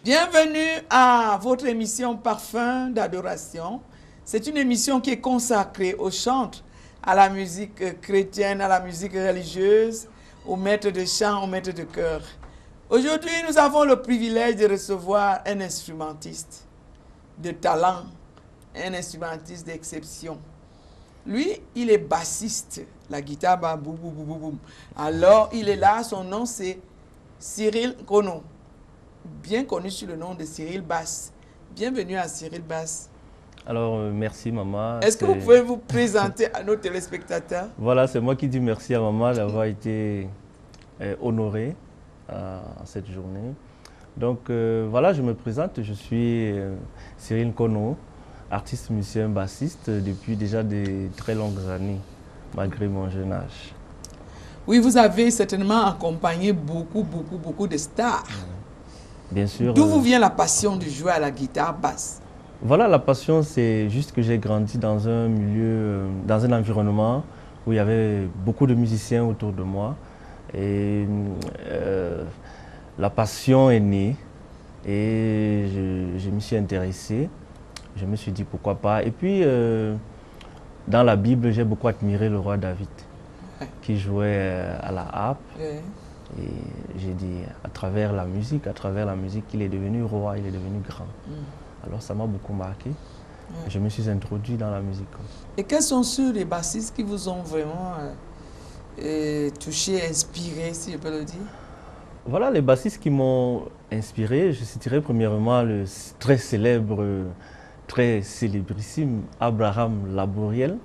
Bienvenue à votre émission Parfum d'adoration. C'est une émission qui est consacrée au chant, à la musique chrétienne, à la musique religieuse, aux maîtres de chant, aux maîtres de chœur. Aujourd'hui, nous avons le privilège de recevoir un instrumentiste de talent, un instrumentiste d'exception. Lui, il est bassiste, la guitare bat boum boum boum boum. Alors, il est là, son nom c'est Cyril Kono, bien connu sous le nom de Cyril Bass. Bienvenue à Cyril Bass. Alors, merci maman. Est-ce que vous pouvez vous présenter à nos téléspectateurs? Voilà, c'est moi qui dis merci à maman d'avoir été honorée à cette journée. Donc voilà, je me présente, je suis Cyril Kono, artiste, musicien, bassiste depuis déjà de très longues années, malgré mon jeune âge. Oui, vous avez certainement accompagné beaucoup de stars. Bien sûr. D'où vous vient la passion de jouer à la guitare basse? Voilà, la passion, c'est juste que j'ai grandi dans un milieu, dans un environnement où il y avait beaucoup de musiciens autour de moi. Et la passion est née et je m'y suis intéressé. Je me suis dit pourquoi pas. Et puis, dans la Bible, j'ai beaucoup admiré le roi David qui jouait à la harpe. Et j'ai dit, à travers la musique, il est devenu roi, il est devenu grand. Alors ça m'a beaucoup marqué. Je me suis introduit dans la musique. Et quels sont ceux des bassistes qui vous ont vraiment touché, inspiré, si je peux le dire? Voilà, les bassistes qui m'ont inspiré, je citerai premièrement le très célèbre, très célébrissime Abraham Laboriel,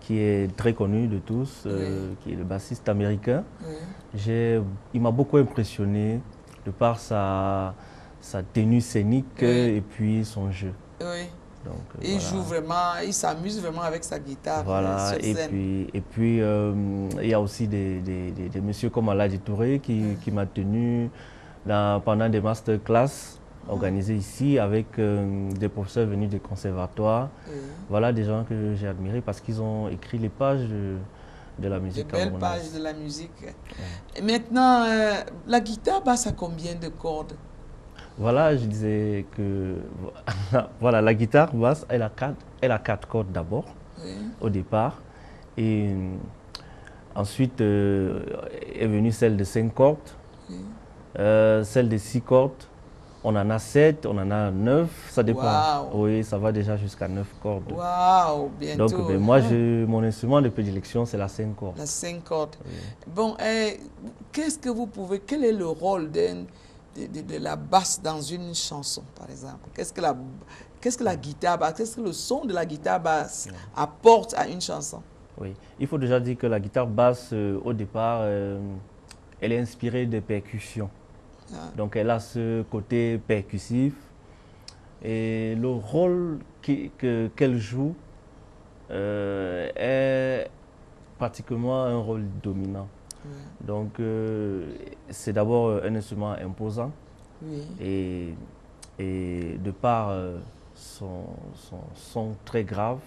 qui est très connu de tous, qui est le bassiste américain. Il m'a beaucoup impressionné de par sa tenue scénique et puis son jeu. Donc, il joue vraiment, il s'amuse vraiment avec sa guitare. Voilà, sur scène. et puis il y a aussi des messieurs comme Aladji Touré qui m'a tenu pendant des masterclass organisés ici avec des professeurs venus des conservatoires. Voilà des gens que j'ai admirés parce qu'ils ont écrit les pages de la musique camerounaise. De belles pages de la musique. Et maintenant, la guitare basse a combien de cordes? Voilà, je disais que voilà, la guitare basse, elle a quatre cordes d'abord, au départ. Et ensuite est venue celle de 5 cordes, celle de 6 cordes. On en a 7, on en a 9, ça dépend. Oui, ça va déjà jusqu'à 9 cordes. Waouh, bientôt. Donc moi, mon instrument de prédilection, c'est la 5 cordes. La 5 cordes. Bon, qu'est-ce que vous pouvez, quel est le rôle de la basse dans une chanson, par exemple? Qu'est-ce que la guitare basse, qu'est-ce que le son de la guitare basse apporte à une chanson? Oui, il faut déjà dire que la guitare basse, au départ, elle est inspirée de percussions. Donc elle a ce côté percussif et le rôle qu'elle joue est pratiquement un rôle dominant. Donc c'est d'abord un instrument imposant et de par son son très grave,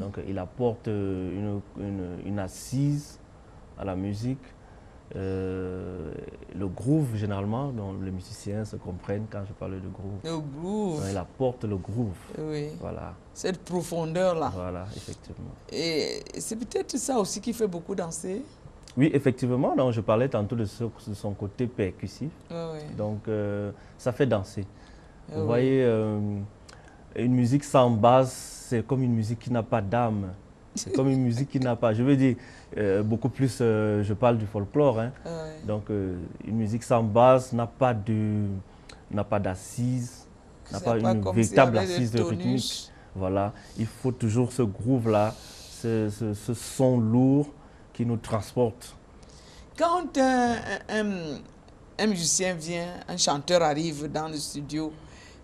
donc il apporte une assise à la musique. Le groove, généralement, dont les musiciens se comprennent quand je parle de groove. Le groove. Donc, il apporte le groove. Oui. Voilà. Cette profondeur-là. Voilà, effectivement. Et c'est peut-être ça aussi qui fait beaucoup danser. Oui, effectivement. Donc, je parlais tantôt de son côté percussif. Donc, ça fait danser. Vous voyez, une musique sans base, c'est comme une musique qui n'a pas d'âme. C'est comme une musique qui n'a pas, je veux dire, beaucoup plus, je parle du folklore. Hein. Donc, une musique sans base n'a pas d'assise, n'a pas une véritable assise de rythmique. Voilà, il faut toujours ce groove-là, ce son lourd qui nous transporte. Quand un musicien vient, un chanteur arrive dans le studio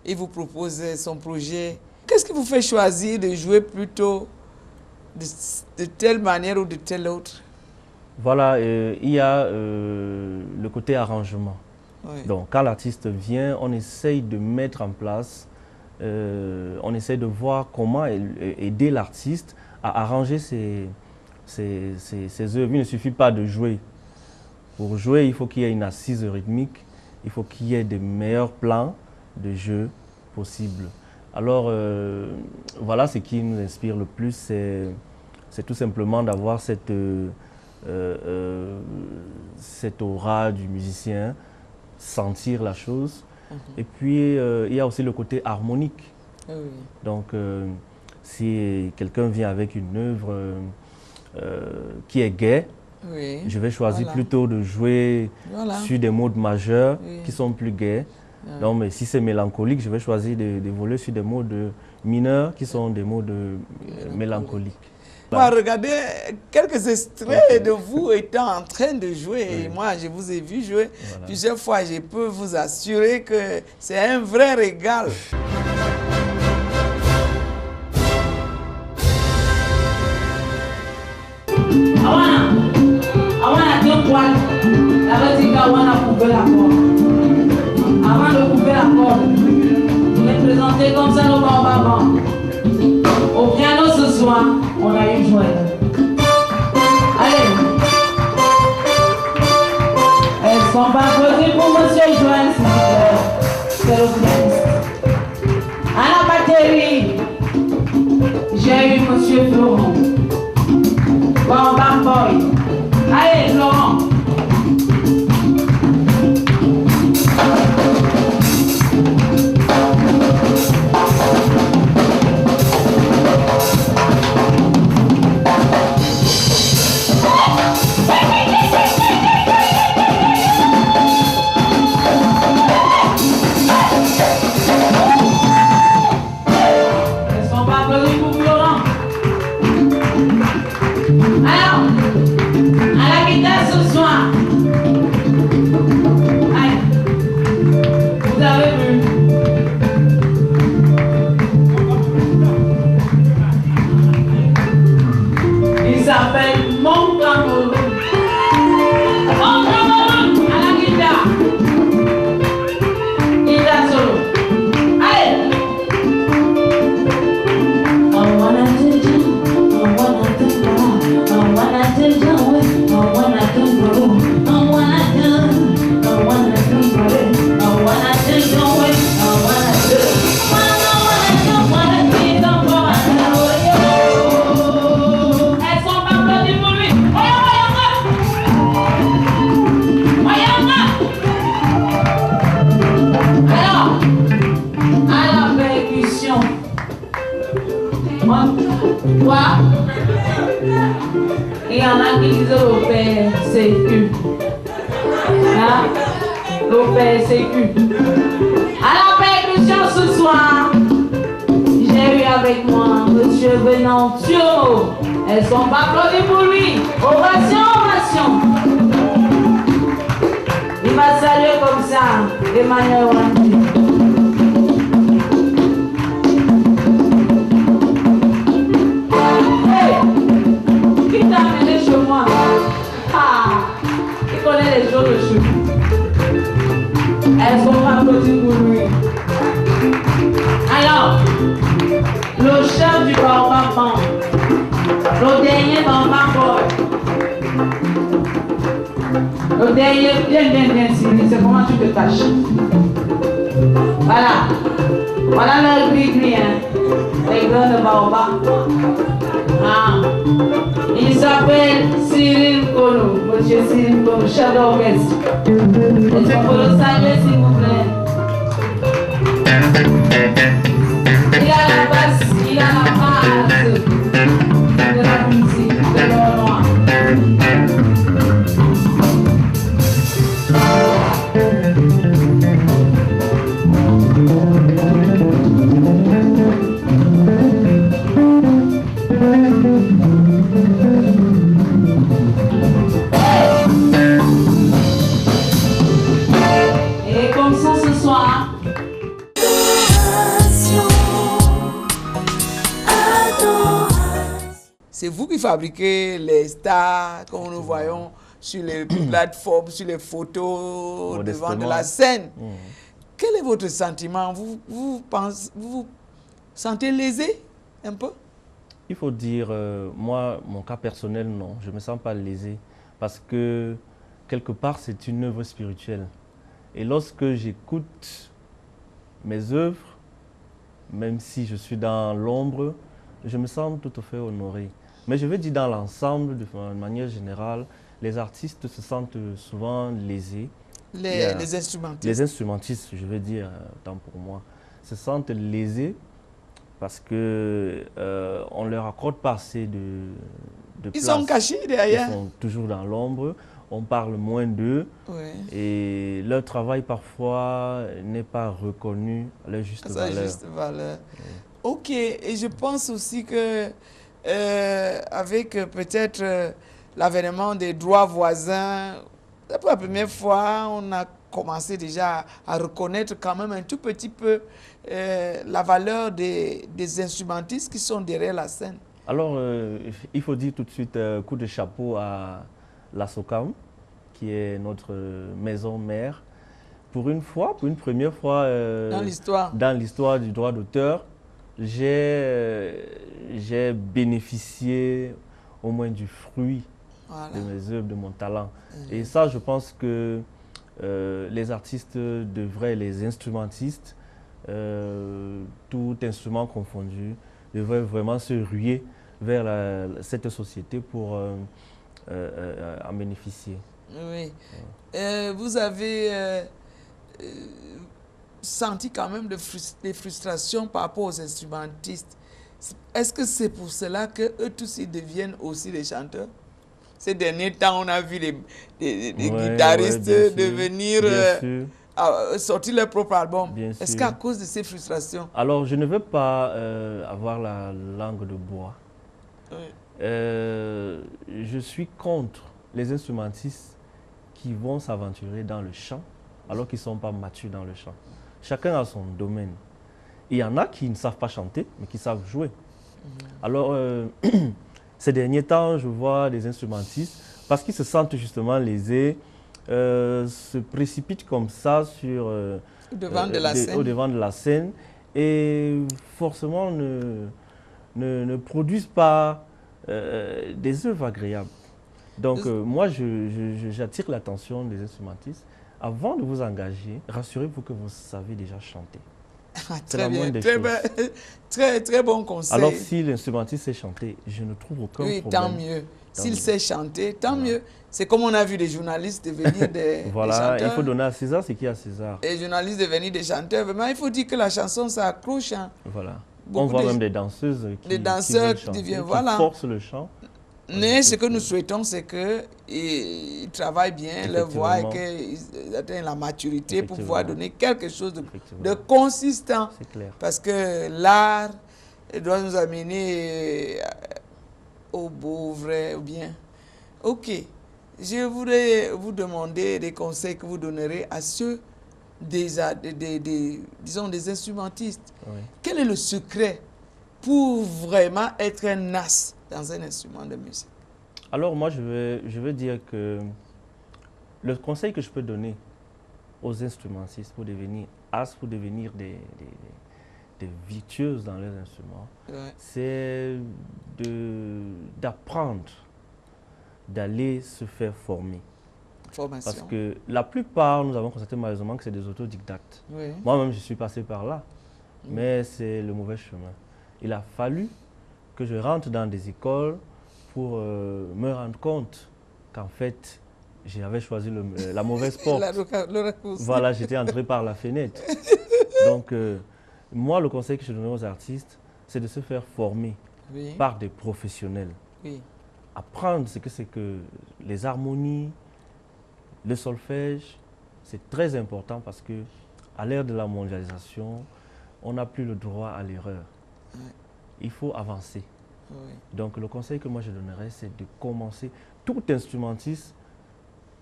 et vous propose son projet, qu'est-ce qui vous fait choisir de jouer plutôt de telle manière ou de telle autre? Voilà, il y a le côté arrangement. Oui. Donc, quand l'artiste vient, on essaye de mettre en place, on essaye de voir comment aider l'artiste à arranger ses œuvres. Il ne suffit pas de jouer. Pour jouer, il faut qu'il y ait une assise rythmique, il faut qu'il y ait des meilleurs plans de jeu possibles. Alors, voilà ce qui nous inspire le plus, c'est tout simplement d'avoir cette aura du musicien, sentir la chose. Et puis, il y a aussi le côté harmonique. Donc, si quelqu'un vient avec une œuvre qui est gaie, je vais choisir plutôt de jouer sur des modes majeurs qui sont plus gais. Non, mais si c'est mélancolique, je vais choisir d'évoluer sur des modes mineurs qui sont des modes mélancoliques. On va regarder quelques extraits de vous étant en train de jouer. Et moi, je vous ai vu jouer plusieurs fois. Je peux vous assurer que c'est un vrai régal. Avant de couper la corde, je vais présenter comme ça nos bambins. Au piano ce soir, on a eu Joël. Allez. Elles sont pas posées pour Monsieur Joël, s'il vous plaît. C'est le pianiste. À la batterie, j'ai eu Monsieur Florent. Bambam Boy. Allez, Florent. Il y en a qui disent l'OPCQ. L'OPCQ. À la percussion ce soir, j'ai eu avec moi Monsieur Venantio. Elles sont pas applaudis pour lui. Ovation, ovation. Il m'a salué comme ça, Emmanuel Wandi. Qui t'a amené chez moi? Ah, il connaît les jours de cheveux. Elles sont pas applaudies pour lui. Alors, le chef du Bambam, le dernier Bambam, le dernier bien, c'est comment tu te caches. Voilà. Voilà leur gris, hein. Les grands de Baobab. Ah. Il s'appelle Cyril Kono. Monsieur Cyril Kono, chef d'orchestre. Est-ce qu'on peut le saluer, s'il vous plaît? Et comme ça ce soir. C'est vous qui fabriquez les stars que nous voyons sur les plateformes, sur les photos devant de la scène. Quel est votre sentiment? Vous vous sentez lésé un peu? Il faut dire, moi, mon cas personnel, non, je ne me sens pas lésé parce que quelque part, c'est une œuvre spirituelle. Et lorsque j'écoute mes œuvres, même si je suis dans l'ombre, je me sens tout à fait honoré. Mais je veux dire dans l'ensemble, de manière générale, les artistes se sentent souvent lésés. Les instrumentistes. Les instrumentistes, je veux dire, tant pour moi, se sentent lésés parce que on leur accorde pas assez de place. Ils sont cachés derrière. Ils sont toujours dans l'ombre. On parle moins d'eux et leur travail parfois n'est pas reconnu à leur juste valeur. Juste valeur. Ok, et je pense aussi que avec peut-être l'avènement des droits voisins, pour la première fois, on a commencé déjà à reconnaître quand même un tout petit peu la valeur des instrumentistes qui sont derrière la scène. Alors, il faut dire tout de suite coup de chapeau à la SOCAM, qui est notre maison mère. Pour une première fois dans l'histoire du droit d'auteur, j'ai bénéficié au moins du fruit de mes œuvres, de mon talent. Et ça, je pense que les artistes devraient, les instrumentistes, tout instrument confondu, devraient vraiment se ruer vers cette société pour en bénéficier. Oui. Vous avez senti quand même des frustrations par rapport aux instrumentistes. Est-ce que c'est pour cela qu'eux tous ils deviennent aussi des chanteurs? Ces derniers temps, on a vu des guitaristes devenir sortir leur propre album. Est-ce qu'à cause de ces frustrations? Alors, je ne veux pas avoir la langue de bois. Je suis contre les instrumentistes qui vont s'aventurer dans le chant alors qu'ils ne sont pas matures dans le chant. Chacun a son domaine. Il y en a qui ne savent pas chanter, mais qui savent jouer. Alors, ces derniers temps, je vois des instrumentistes, parce qu'ils se sentent justement lésés, se précipitent comme ça au devant de la scène et forcément ne produisent pas des œuvres agréables. Donc, moi, j'attire l'attention des instrumentistes. Avant de vous engager, rassurez-vous que vous savez déjà chanter. Très bien, très bon conseil. Alors, si l'instrumentiste sait chanter, je ne trouve aucun problème. Oui, tant mieux. S'il sait chanter, tant mieux. C'est comme on a vu des journalistes devenir des voilà, chanteurs. Il faut donner à César ce qui est à César. Les journalistes devenir des chanteurs. Vraiment, il faut dire que la chanson, ça accroche. Hein. Voilà. On voit même des danseuses qui forcent le chant. Mais ce que nous souhaitons, c'est qu'ils travaillent bien leur voix et qu'ils atteignent la maturité pour pouvoir donner quelque chose de consistant. C'est clair. Parce que l'art doit nous amener au beau, vrai ou bien. Ok. Je voudrais vous demander des conseils que vous donnerez à ceux disons des instrumentistes. Oui. Quel est le secret pour vraiment être un as dans un instrument de musique? Alors moi, je veux dire que le conseil que je peux donner aux instrumentistes pour devenir as, pour devenir des virtuoses dans leurs instruments, c'est d'apprendre, d'aller se faire former. Formation. Parce que la plupart, nous avons constaté malheureusement que c'est des autodidactes. Oui. Moi-même, je suis passé par là, mais c'est le mauvais chemin. Il a fallu que je rentre dans des écoles pour me rendre compte qu'en fait, j'avais choisi la mauvaise porte. Voilà, j'étais entré par la fenêtre. Donc, moi, le conseil que je donne aux artistes, c'est de se faire former par des professionnels. Apprendre ce que c'est que les harmonies, le solfège, c'est très important parce que à l'ère de la mondialisation, on n'a plus le droit à l'erreur. Ouais. Il faut avancer. Oui. Donc le conseil que moi je donnerais, c'est de commencer. Tout instrumentiste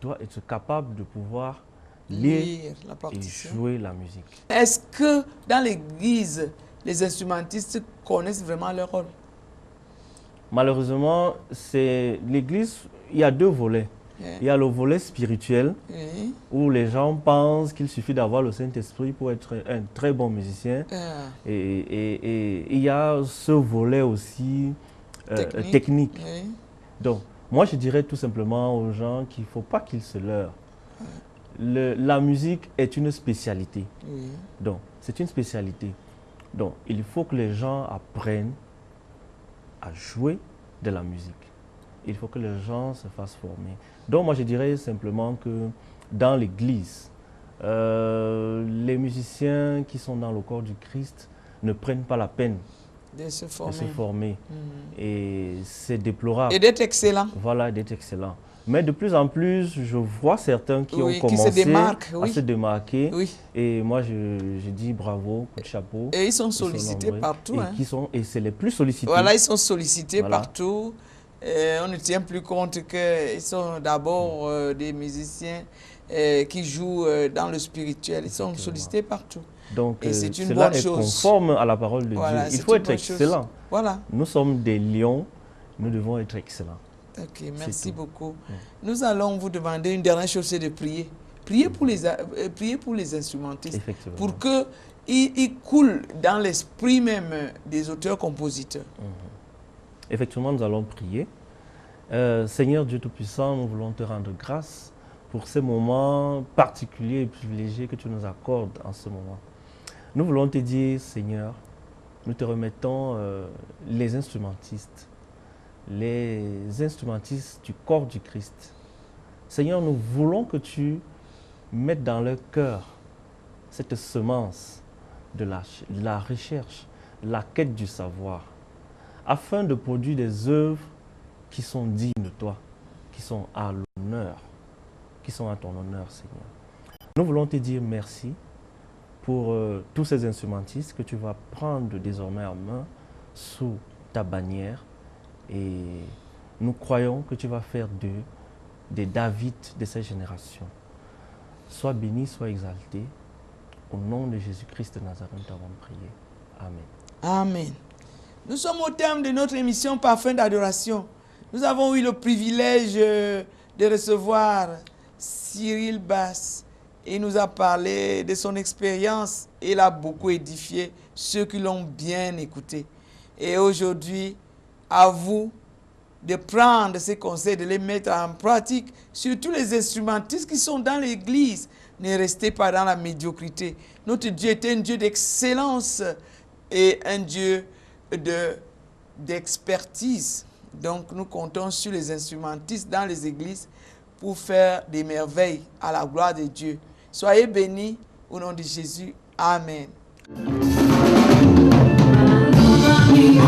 doit être capable de pouvoir lire La et partition. jouer la musique. Est-ce que dans l'église, les instrumentistes connaissent vraiment leur rôle? Malheureusement, l'église, il y a deux volets. Il y a le volet spirituel, Oui. où les gens pensent qu'il suffit d'avoir le Saint-Esprit pour être un très bon musicien. Et il y a ce volet aussi technique. Oui. Donc, moi, je dirais tout simplement aux gens qu'il ne faut pas qu'ils se leurrent. La musique est une spécialité. Oui. Donc, c'est une spécialité. Donc, il faut que les gens apprennent à jouer de la musique. Il faut que les gens se fassent former. Donc, moi, je dirais simplement que dans l'Église, les musiciens qui sont dans le corps du Christ ne prennent pas la peine De se de former. se former. Et c'est déplorable. Et d'être excellent. Voilà, d'être excellent. Mais de plus en plus, je vois certains qui Oui, ont qui se commencé démarquent, à oui. se démarquer. Oui. Et moi, je dis bravo, coup de chapeau. Et ils sont Ils sont sollicités nombreux. partout. Et, Hein. et c'est les plus sollicités. Voilà, ils sont sollicités Voilà. partout. On ne tient plus compte qu'ils sont d'abord des musiciens qui jouent dans le spirituel. Ils sont sollicités partout. Donc, Et c'est une cela bonne est chose. conforme à la parole de Voilà, Dieu. Il c'est faut une être bonne chose. excellent. Voilà. Nous sommes des lions, nous devons être excellents. Ok, merci tout. beaucoup. Nous allons vous demander une dernière chose, c'est de prier. Priez pour les instrumentistes. Effectivement. Pour qu'ils coulent dans l'esprit même des auteurs-compositeurs. Effectivement, nous allons prier. Seigneur Dieu Tout-Puissant, nous voulons te rendre grâce pour ces moments particuliers et privilégiés que tu nous accordes en ce moment. Nous voulons te dire, Seigneur, nous te remettons les instrumentistes du corps du Christ. Seigneur, nous voulons que tu mettes dans leur cœur cette semence de la recherche, la quête du savoir, afin de produire des œuvres qui sont dignes de toi, qui sont à l'honneur, qui sont à ton honneur, Seigneur. Nous voulons te dire merci pour tous ces instrumentistes que tu vas prendre désormais en main sous ta bannière. Et nous croyons que tu vas faire d'eux des David de cette génération. Sois béni, sois exalté. Au nom de Jésus-Christ de Nazareth, nous t'avons prié. Amen. Amen. Nous sommes au terme de notre émission Parfum d'adoration. Nous avons eu le privilège de recevoir Cyril Basse. Il nous a parlé de son expérience et il a beaucoup édifié ceux qui l'ont bien écouté. Et aujourd'hui, à vous de prendre ces conseils, de les mettre en pratique, surtout les instrumentistes qui sont dans l'église. Ne restez pas dans la médiocrité. Notre Dieu est un Dieu d'excellence et un Dieu d'expertise. Donc nous comptons sur les instrumentistes dans les églises pour faire des merveilles à la gloire de Dieu. Soyez bénis au nom de Jésus. Amen. Hey!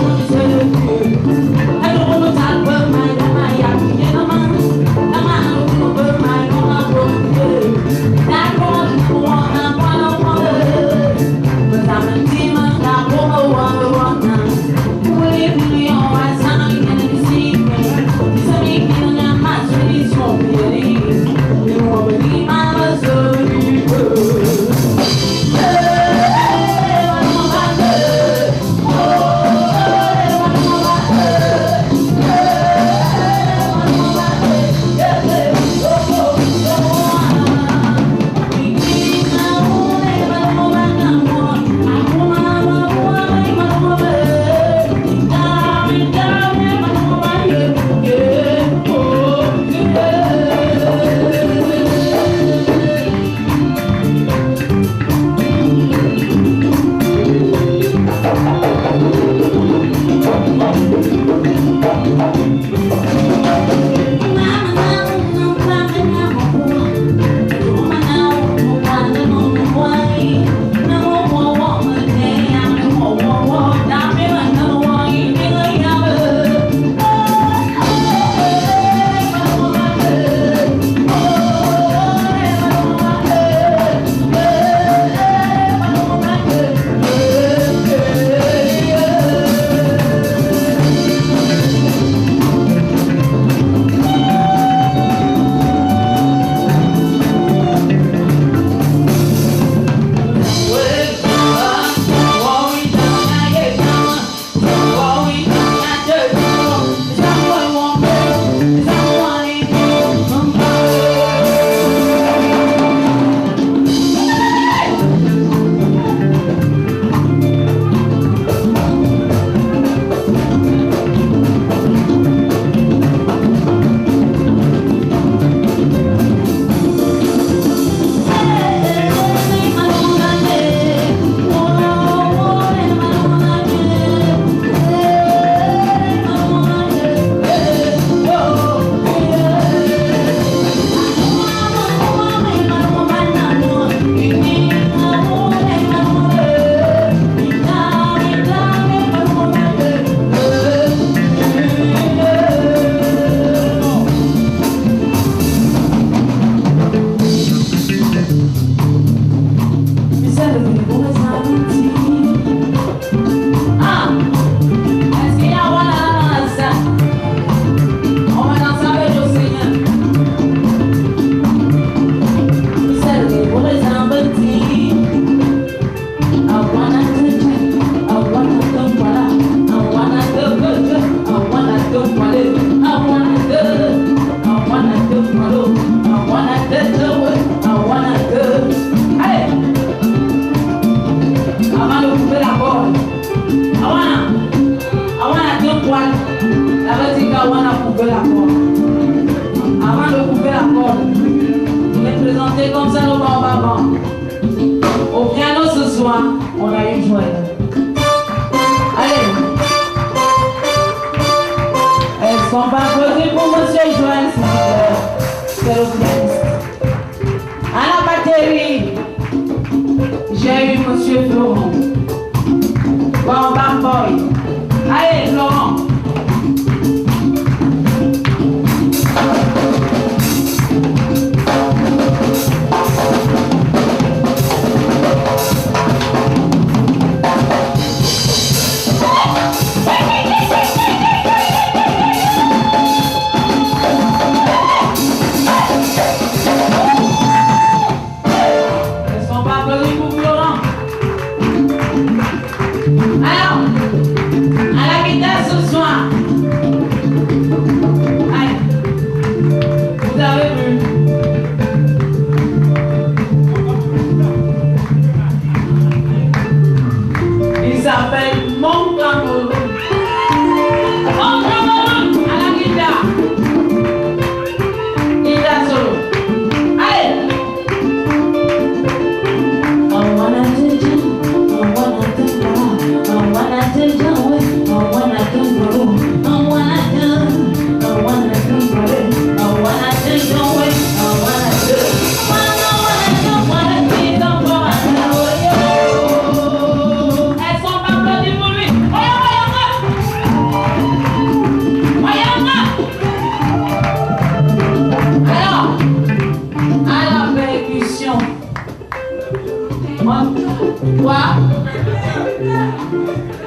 on a eu joie. Allez. Est-ce qu'on va applaudir pour Monsieur Joël, s'il vous plaît? C'est le pianiste. À la batterie, j'ai eu Monsieur Florent. Bon, bam boy. Allez, Florent.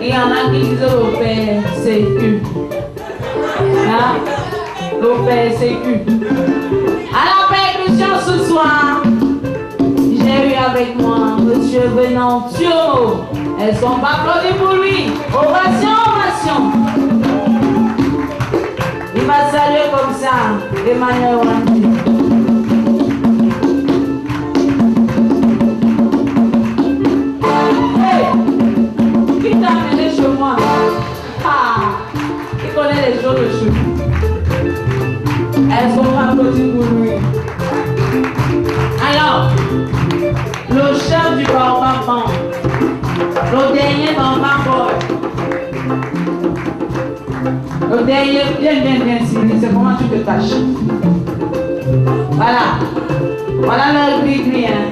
Il y en a qui disent l'OPCQ. Hein? L'OPCQ. À la percussion ce soir, j'ai eu avec moi Monsieur Venantio. Elles sont pas applaudis pour lui. Ovation, ovation. Il va saluer comme ça, Emmanuel Wandi. Qui t'a amené chez moi? Ah, il connaît les jours de chou. Elles sont applaudies pour lui. Alors, le chef du Baobab, le dernier Baobab boy. Le dernier, bien, Sylvie, c'est comment tu te caches. Voilà. Voilà le gris, hein.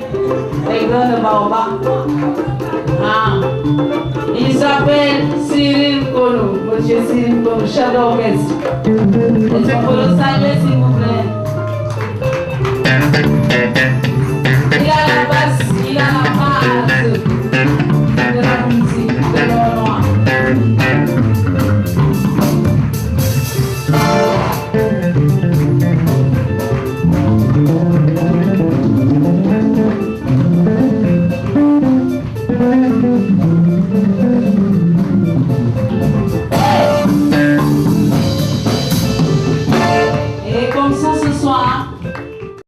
Les gars de Baobab. Ah. Il s'appelle Cyril Kolo, Monsieur Cyril Kolo, chef d'orchestre. Est-ce qu'on peut le saluer s'il vous plaît? Il a la basse, il a la base de la musique de l'or noir.